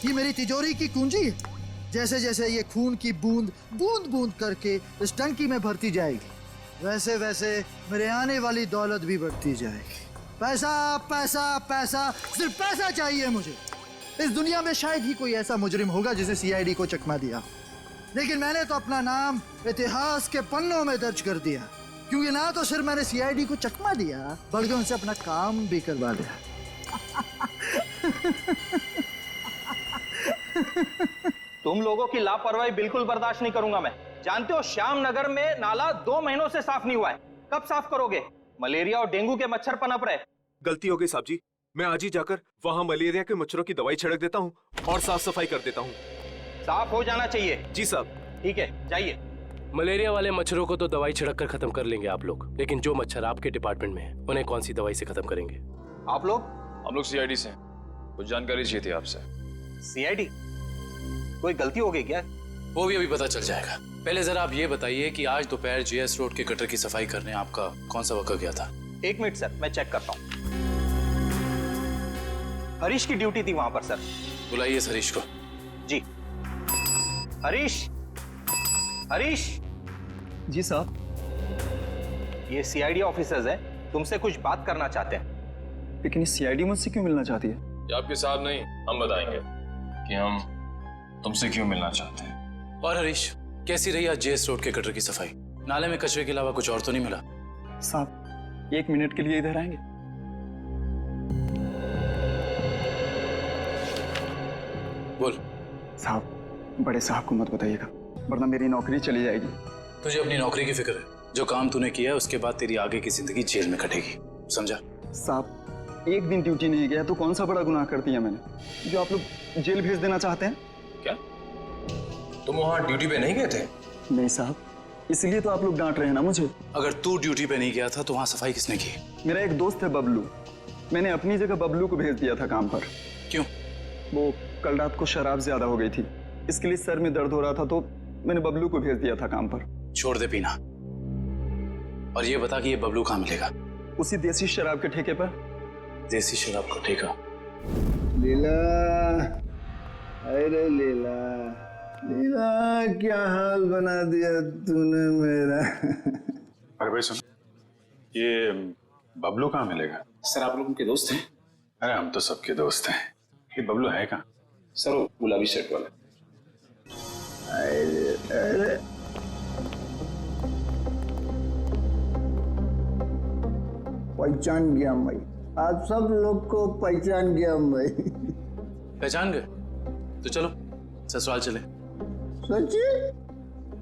ये मेरी तिजोरी की कुंजी है। जैसे जैसे ये खून की बूंद बूंद बूंद करके इस टंकी में भरती जाएगी, वैसे वैसे मेरे आने वाली दौलत भी बढ़ती जाएगी। पैसा पैसा पैसा, सिर्फ पैसा चाहिए मुझे। इस दुनिया में शायद ही कोई ऐसा मुजरिम होगा जिसे सीआईडी को चकमा दिया, लेकिन मैंने तो अपना नाम इतिहास के पन्नों में दर्ज कर दिया, क्योंकि ना तो सिर्फ मैंने सीआईडी को चकमा दिया, बल्कि उनसे अपना काम भी करवा लिया। तुम लोगों की लापरवाही बिल्कुल बर्दाश्त नहीं करूंगा मैं। जानते हो, श्याम नगर में नाला 2 महीनों से साफ नहीं हुआ है। कब साफ करोगे? मलेरिया और डेंगू के मच्छर पनप रहे। गलती हो गई साहब जी, मैं आज ही जाकर वहाँ मलेरिया के मच्छरों की दवाई छिड़क देता हूँ और साफ सफाई कर देता हूँ। साफ हो जाना चाहिए। जी साहब। ठीक है, जाइए। मलेरिया वाले मच्छरों को तो दवाई छिड़क कर खत्म कर लेंगे आप लोग, लेकिन जो मच्छर आपके डिपार्टमेंट में है उन्हें कौन सी दवाई से खत्म करेंगे? आप लोग? हम लोग सीआईडी से, कुछ जानकारी चाहिए थी आपसे। सीआईडी? कोई गलती हो गई क्या? वो भी अभी पता चल जाएगा। पहले जरा आप ये बताइए कि आज दोपहर जीएस रोड के गटर की सफाई करने आपका कौन सा वर्कर गया था? 1 मिनट सर, मैं चेक करता हूँ। हरीश की ड्यूटी थी वहां पर सर। बुलाइए इस हरीश को। जी। हरीश, हरीश। जी साहब। ये सीआईडी ऑफिसर्स हैं, तुमसे कुछ बात करना चाहते हैं। लेकिन ये सीआईडी मुझसे क्यों मिलना चाहती है? ये आपके साहब नहीं, हम बताएंगे कि हम तुमसे क्यों मिलना चाहते हैं। और हरीश, कैसी रही आज जेएस रोड के गटर की सफाई? नाले में कचरे के अलावा कुछ और तो नहीं मिला? साहब 1 मिनट के लिए इधर आएंगे? बोल। साहब बड़े साहब को मत बताइएगा, वरना मेरी नौकरी चली जाएगी। तुझे अपनी नौकरी की फिक्र है? जो काम तूने किया है उसके बाद तेरी आगे की जिंदगी जेल में कटेगी, समझा? साहब 1 दिन ड्यूटी नहीं गया तो कौन सा बड़ा गुनाह कर दिया मैंने जो आप लोग जेल भेज देना चाहते हैं? क्या तुम वहां ड्यूटी पे नहीं गए थे? नहीं साहब, इसलिए तो आप लोग डांट रहे हैं ना मुझे। अगर तू ड्यूटी पे नहीं गया था तो वहां सफाई किसने की? मेरा एक दोस्त है बबलू, मैंने अपनी जगह बबलू को भेज दिया था काम पर। क्यों? वो कल रात को शराब ज्यादा हो गई थी, इसके लिए सर में दर्द हो रहा था तो मैंने बबलू को भेज दिया था काम पर। छोड़ दे पीना और ये बता कि ये बबलू कहाँ मिलेगा? उसी देसी शराब के ठेके पर। देसी शराब का ठेका? लीला, अरे लीला, लीला क्या हाल बना दिया तूने मेरा। अरे भाई सुन, ये बबलू कहाँ मिलेगा? सर आप लोग उनके दोस्त हैं? अरे हम तो सबके दोस्त हैं। ये बबलू है कहाँ? सर वो गुलाबी शर्ट वाला। अरे पहचान गया मैं, आप सब लोग को पहचान गया मैं। पहचान गए? तो चलो ससुराल चले। सच्ची?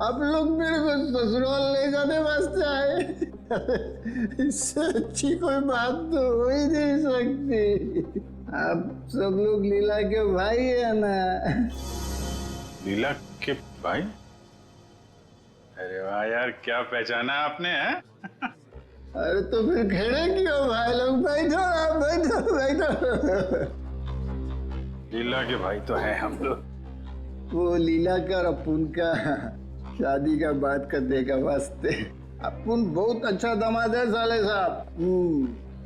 आप लोग मेरे को ससुराल ले जाने वास्ते आए? इससे अच्छी कोई बात तो हो ही नहीं सकती। आप सब लोग लीला के भाई है ना? लीला के भाई? अरे वाह यार, क्या पहचाना आपने है? अरे तो फिर खड़े क्यों भाई लोग? बैठो आप, बैठो बैठो। लीला के भाई तो है हम लोग। वो लीला का और अपुन का शादी का बात करने का वास्ते। अपुन बहुत अच्छा दामाद है साले साहब।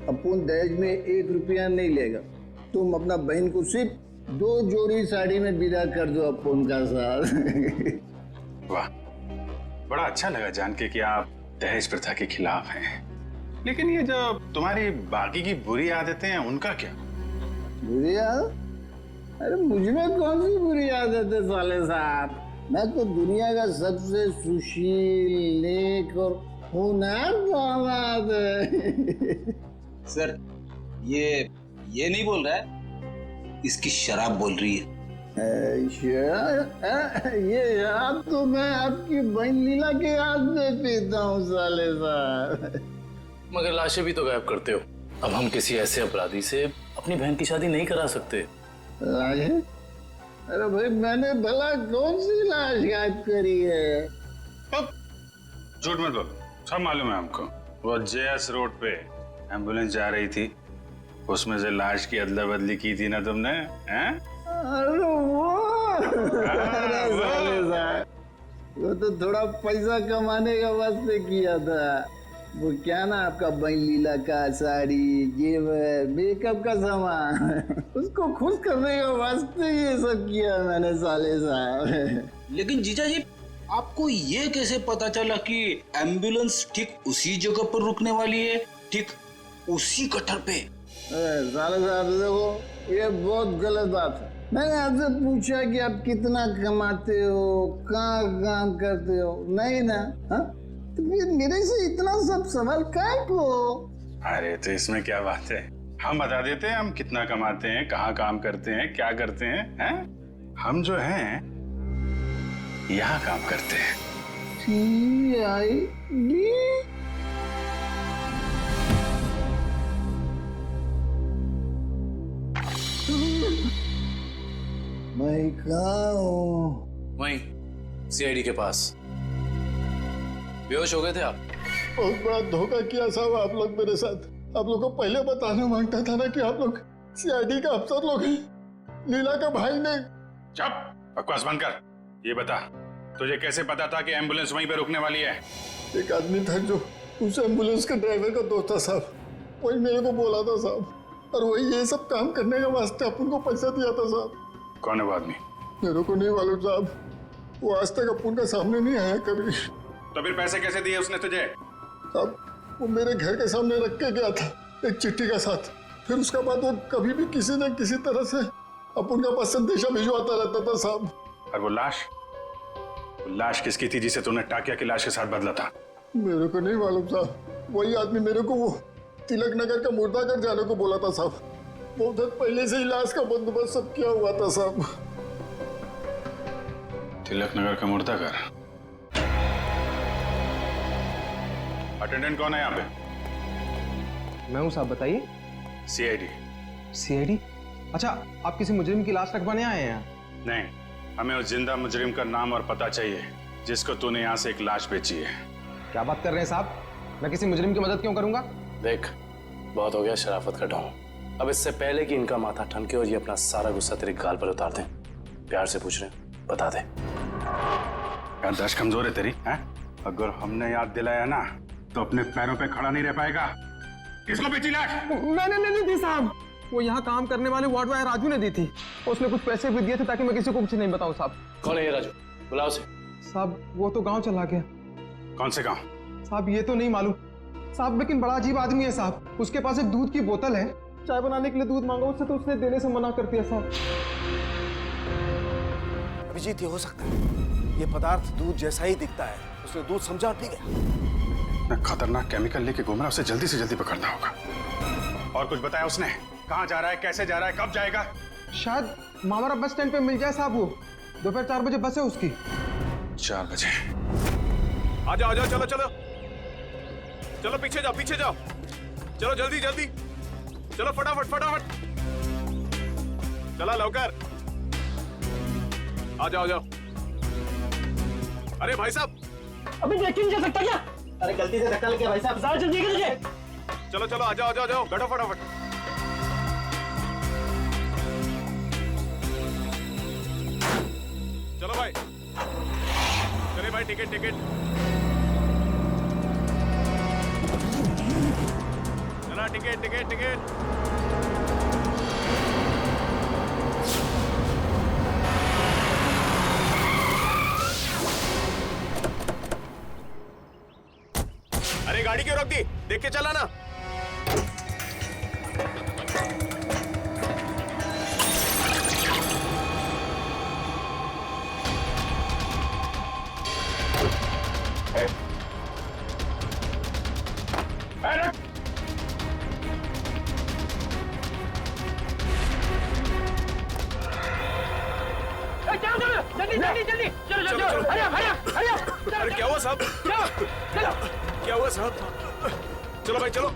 अपुन दहेज में 1 रुपया नहीं लेगा। तुम अपना बहन को सिर्फ 2 जोड़ी साड़ी में विदा कर दो अपुन का साथ। वाह, बड़ा अच्छा लगा जान के कि आप दहेज प्रथा के खिलाफ हैं। लेकिन ये जो तुम्हारी बाकी की बुरी आदतें हैं उनका क्या? बुरी आदत? अरे मुझमें कौन सी बुरी आदत है साले साहब? मैं तो दुनिया का सबसे सुशील, नेक और होनहार दामाद है। सर ये नहीं बोल रहा है, इसकी शराब बोल रही है। ये शराब तो मैं आपकी बहन लीला के हाथ में पीता हूँ साले साहब। मगर लाशें भी तो गायब करते हो। अब हम किसी ऐसे अपराधी से अपनी बहन की शादी नहीं करा सकते। लाशें? अरे भाई मैंने भला कौन सी लाश गायब करी है? अब झूठ मत बोलो, सब मालूम है हमको। वो जेएस रोड पे एम्बुलेंस जा रही थी, उसमें से लाश की अदला बदली की थी ना तुमने? हैं? अरे वो तो थोड़ा पैसा कमाने का वास्ते किया था। वो क्या ना आपका बहन लीला का साड़ी, जेवर, मेकअप का सामान, उसको खुश करने के वास्ते ये सब किया मैंने साले साहब। लेकिन जीजा जी, आपको ये कैसे पता चला कि एम्बुलेंस ठीक उसी जगह पर रुकने वाली है, ठीक उसी कटर पे? साले साहब देखो, ये बहुत गलत बात है। मैंने आपसे पूछा कि आप कितना कमाते हो, कहाँ काम करते हो, नहीं ना? हाँ? तो फिर मेरे से इतना सब सवाल काहे को? अरे तो इसमें क्या बात है, हम बता देते हैं हम कितना कमाते हैं, कहाँ काम करते हैं, क्या करते हैं? हम जो हैं यहाँ काम करते हैं। CID? मैं कहाँ हूँ? वहीं CID के पास। बेहोश हो गए थे आप? बहुत बड़ा धोखा किया साहब आप लोग मेरे साथ। आप लोग को पहले बताना मांगता था ना कि आप लोग CID का अफसर लोग हैं। लीला का भाई ने। चुप, बकवास बंद कर। ये बता, तुझे कैसे पता था कि एम्बुलेंस वहीं पे रुकने वाली है? एक आदमी था जो उस एम्बुलेंस के ड्राइवर का दोस्त था साहब, वही मेरे को बोला था साहब, और वही ये सब काम करने के वास्ते अपन को पैसा दिया था साहब। कौन है वो आदमी? मेरे को नहीं मालूम साहब, वो आज तक अपन का सामने नहीं आया कभी। तो फिर पैसे कैसे दिए उसने तुझे? साहब वो मेरे घर के सामने रख के गया था एक चिट्ठी का साथ। फिर उसके बाद वो कभी भी किसी न किसी तरह से अपन का पास संदेशा भिजवाता रहता था साहब। और वो लाश किसकी थी जिसे तूने टाकिया की लाश के साथ बदला था? मेरे को नहीं मालूम साहब, वही आदमी मेरे को वो तिलक नगर का मुर्दाघर जाने को बोला था साहब। बहुत हद पहले से ही लाश का बंदोबस्त सब किया हुआ था साहब। तिलक नगर का मुर्दाघर? अटेंडेंट कौन है यहाँ पे? मैं हूँ साहब, बताइए। सीआईडी। सीआईडी? अच्छा, आप किसी मुजरिम की लाश रखवाने आए हैं यहाँ? नहीं, हमें उस जिंदा मुजरिम का नाम और पता चाहिए जिसको तूने यहाँ से एक लाश बेची है। क्या बात कर रहे हैं साहब, मैं किसी मुजरिम की मदद क्यों करूंगा? देख, बहुत हो गया शराफत का ढोंग। अब इससे पहले कि इनका माथा ठनके और ये अपना सारा गुस्सा तेरे गाल पर उतार दें, प्यार से पूछ रहे हैं, बता दे। याददाश्त कमजोर है तेरी, हैं? अगर हमने याद दिलाया ना तो अपने पैरों पे खड़ा नहीं रह पाएगा। किसको बेची लाश? मैंने नहीं दी साहब, वो यहाँ काम करने वाले वार्ड बॉय राजू ने दी थी। उसने कुछ पैसे भी दिए थे ताकि मैं किसी को कुछ नहीं बताऊं साहब। कौन है ये राजू? बुलाओ उसे। साहब वो तो गांव चला गया। कौन से गांव? साहब ये तो नहीं मालूम साहब, लेकिन बड़ा अजीब आदमी है साहब। उसके पास एक दूध की बोतल है, चाय बनाने के लिए दूध मांगा उससे तो उसने देने से मना कर दिया साहब। अभिजीत, ये हो सकता है ये पदार्थ दूध जैसा ही दिखता है, उसने दूध समझा और पी गया। खतरनाक केमिकल लेके घूम रहा, उसे जल्दी से जल्दी पकड़ना होगा। और कुछ बताया उसने? कहाँ जा रहा है, कैसे जा रहा है, कब जाएगा? शायद मामारा बस स्टैंड पे मिल जाए साहब। वो दोपहर 4 बजे बस है उसकी। 4 बजे? आ जाओ, चलो चलो चलो, पीछे जाओ, पीछे जाओ, चलो जल्दी जल्दी, चलो फटाफट फटाफट, चला लवकर, आ जाओ, आ जाओ। अरे भाई साहब, अभी देख नहीं जा सकता क्या? अरे गलती से धक्का लग गया भाई साहब, ज्यादा जल्दी है तुझे। चलो चलो, आ जाओ, आ जाओ, आ जाओ, बैठो फटाफट। चलो भाई, चलिए भाई, टिकट टिकट, चला टिकट टिकट टिकट। अरे गाड़ी क्यों रोक दी? देख के चला ना। अरे क्या हुआ साहब? क्या हुआ साहब? चलो भाई चलो।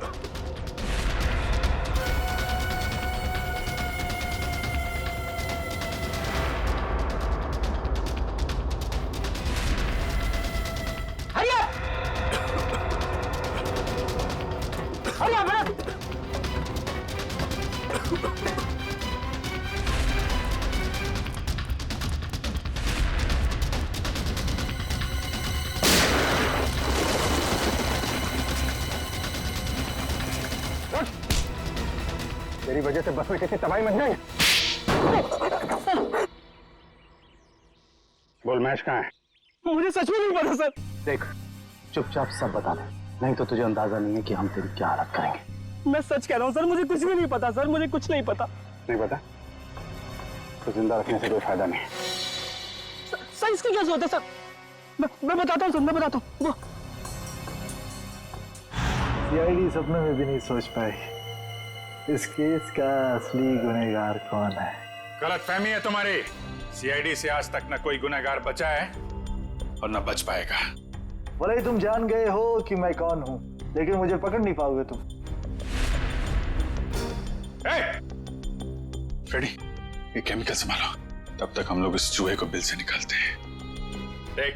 तेरी वजह से बस में कैसे तबाही मच गई। बोल, मैच कहाँ है? मुझे सच में नहीं पता सर। देख, चुपचाप सब बता दे, नहीं तो तुझे अंदाजा नहीं है कि हम तेरी क्या हालत करेंगे। मैं सच कह रहा हूँ सर, मुझे कुछ भी नहीं पता सर, मुझे कुछ नहीं पता। नहीं पता तो जिंदा रखने से कोई फायदा नहीं। सर इसकी क्या जरूरत है सर? मैं बताता हूँ सर, मैं बताता हूँ। सीआईडी सपने में भी नहीं सोच पाई इस केस का असली गुनहगार कौन है। गलतफहमी है तुम्हारी। सीआईडी से आज तक न कोई गुनहगार बचा है और न बच पाएगा। भले ही तुम जान गए हो कि मैं कौन हूं, लेकिन मुझे पकड़ नहीं पाओगे तुम। फ्रेडी, ये केमिकल संभालो, तब तक हम लोग इस चूहे को बिल से निकालते हैं। देख,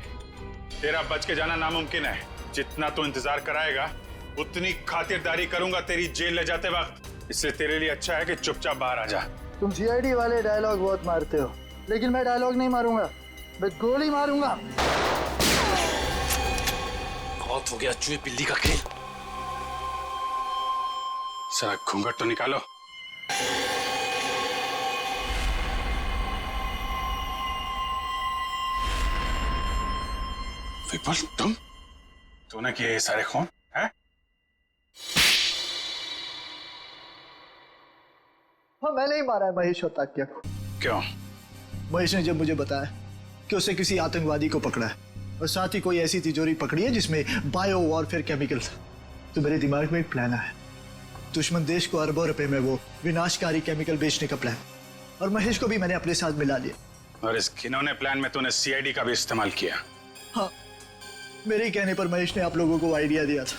तेरा बच के जाना नामुमकिन है। जितना तू इंतजार कराएगा उतनी खातिरदारी करूंगा तेरी जेल ले जाते वक्त। इसलिए तेरे लिए अच्छा है कि चुपचाप बाहर आ जा। तुम सीआईडी वाले डायलॉग बहुत मारते हो, लेकिन मैं डायलॉग नहीं मारूंगा, मैं गोली मारूंगा। बहुत हो गया चूहे बिल्ली का खेल। सारा घूंघट तो निकालो। विपुल, तूने किए ये सारे खून हैं? हाँ, मैंने ही मारा है महेश और ताकिया को। क्यों? महेश ने जब मुझे बताया कि उसने किसी आतंकवादी को पकड़ा है, और साथ ही कोई ऐसी तिजोरी पकड़ी है जिसमें बायो वॉरफेयर केमिकल था। तो मेरे दिमाग में एक प्लान आया। दुश्मन देश को अरबों रुपए में वो विनाशकारी केमिकल बेचने का प्लान, और महेश को भी मैंने अपने साथ मिला लिया। और इस घिनौने प्लान में तूने सीआईडी का भी इस्तेमाल किया। हाँ, मेरे ही कहने पर महेश ने आप लोगों को आइडिया दिया था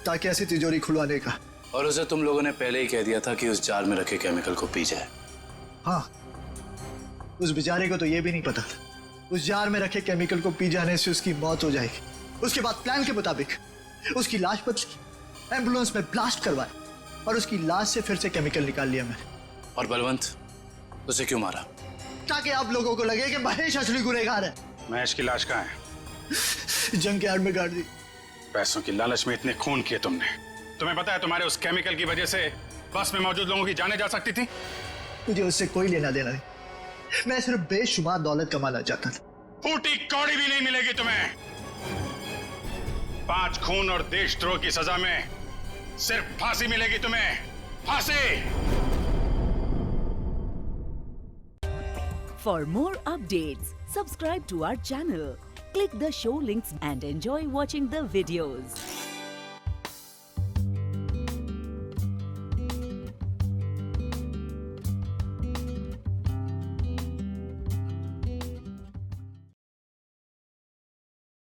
ताकि ऐसी तिजोरी खुलवाने का। और उसे तुम लोगों ने पहले ही कह दिया था कि उस जार में रखे केमिकल को पी जाए। हाँ, उस बेचारे को तो ये भी नहीं पता था उस जार में रखे केमिकल को पी जाने से उसकी मौत हो जाएगी। उसके बाद प्लान के मुताबिक उसकी लाश पर एम्बुलेंस में ब्लास्ट करवाए और उसकी लाश से फिर से केमिकल निकाल लिया मैंने। और बलवंत, उसे क्यों मारा? ताकि आप लोगों को लगे कि महेश असली गुनहगार है। महेश की लाश कहाँ है? जंग के आड़ में गाड़ दी। पैसों की लालच में इतने खून किए तुमने। तुम्हें पता है तुम्हारे उस केमिकल की वजह से बस में मौजूद लोगों की जानें जा सकती थी। मुझे उससे कोई लेना देना नहीं, मैं सिर्फ बेशुमार दौलत कमाना चाहता था। फूटी कौड़ी भी नहीं मिलेगी तुम्हें। 5 खून और देशद्रोह की सजा में सिर्फ फांसी मिलेगी तुम्हें, फांसी। For more updates, subscribe to our channel, click the show links and enjoy watching the videos.